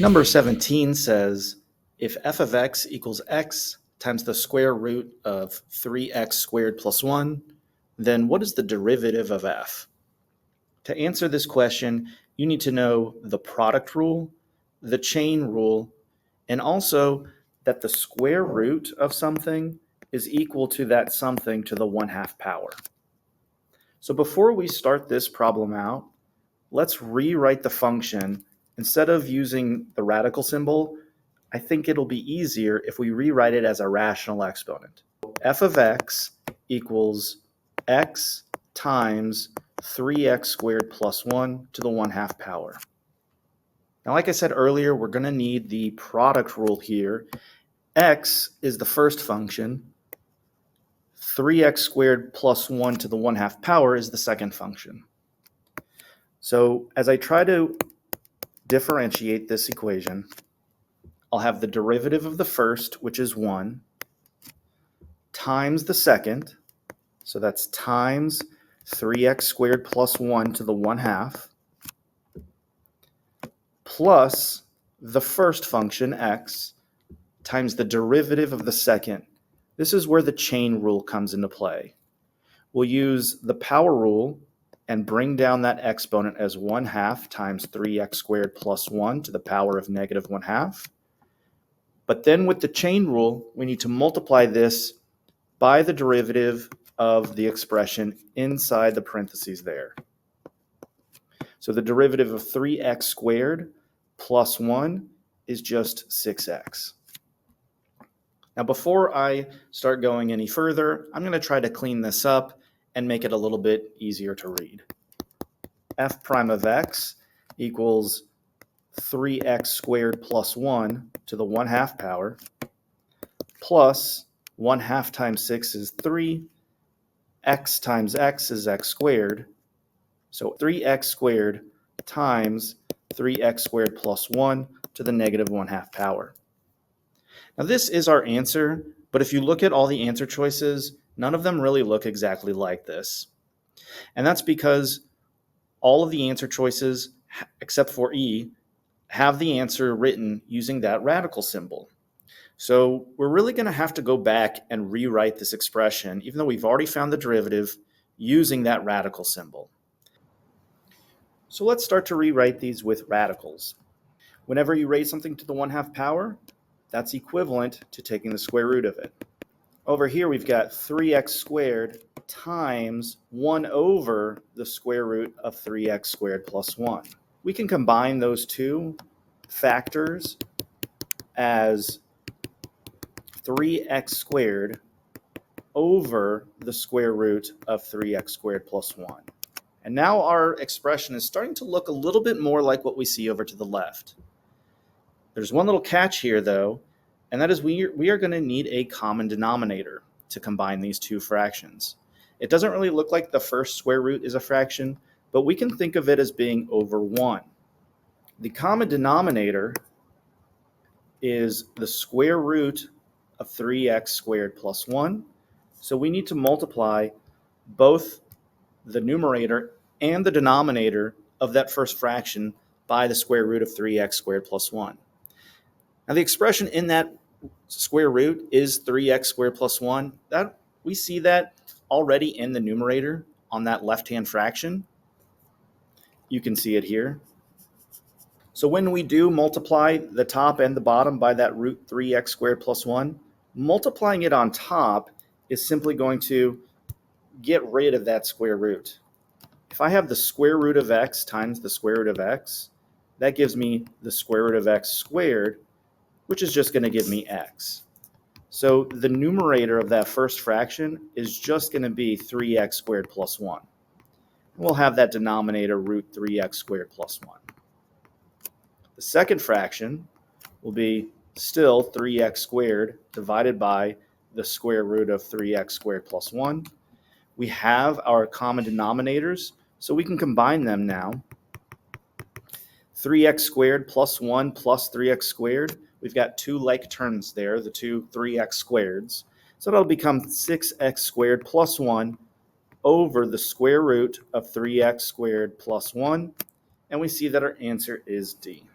Number 17 says, if f of x equals x times the square root of 3x squared plus 1, then what is the derivative of f? To answer this question, you need to know the product rule, the chain rule, and also that the square root of something is equal to that something to the 1/2 power. So before we start this problem out, let's rewrite the function. Instead of using the radical symbol, I think it'll be easier if we rewrite it as a rational exponent. F of x equals x times 3x squared plus 1 to the 1/2 power. Now, like I said earlier, we're going to need the product rule here. X is the first function. 3x squared plus 1 to the 1/2 power is the second function. So as I try to differentiate this equation, I'll have the derivative of the first, which is 1, times the second, so that's times 3x squared plus 1 to the 1/2, plus the first function, x, times the derivative of the second. This is where the chain rule comes into play. We'll use the power rule and bring down that exponent as 1/2 times 3x squared plus 1 to the power of negative 1/2. But then with the chain rule, we need to multiply this by the derivative of the expression inside the parentheses there. So the derivative of 3x squared plus 1 is just 6x. Now before I start going any further, I'm going to try to clean this up and make it a little bit easier to read. F prime of x equals 3x squared plus 1 to the 1/2 power plus 1/2 times 6 is 3, x times x is x squared, so 3x squared times 3x squared plus 1 to the negative 1/2 power. Now this is our answer, but if you look at all the answer choices, none of them really look exactly like this. And that's because all of the answer choices, except for E, have the answer written using that radical symbol. So we're really going to have to go back and rewrite this expression, even though we've already found the derivative, using that radical symbol. So let's start to rewrite these with radicals. Whenever you raise something to the 1/2 power, that's equivalent to taking the square root of it. Over here we've got 3x squared times 1 over the square root of 3x squared plus 1. We can combine those two factors as 3x squared over the square root of 3x squared plus 1. And now our expression is starting to look a little bit more like what we see over to the left. There's one little catch here, though, and that is we are going to need a common denominator to combine these two fractions. It doesn't really look like the first square root is a fraction, but we can think of it as being over 1. The common denominator is the square root of 3x squared plus 1. So we need to multiply both the numerator and the denominator of that first fraction by the square root of 3x squared plus 1. Now the expression in that square root is 3x squared plus 1. That we see that already in the numerator on that left-hand fraction. You can see it here. So when we do multiply the top and the bottom by that root 3x squared plus 1, multiplying it on top is simply going to get rid of that square root. If I have the square root of x times the square root of x, that gives me the square root of x squared, which is just going to give me x. So the numerator of that first fraction is just going to be 3x squared plus 1. We'll have that denominator root 3x squared plus 1. The second fraction will be still 3x squared divided by the square root of 3x squared plus 1. We have our common denominators, so we can combine them now. 3x squared plus 1 plus 3x squared. We've got two like terms there, the two 3x squareds. So that'll become 6x squared plus 1 over the square root of 3x squared plus 1. And we see that our answer is D.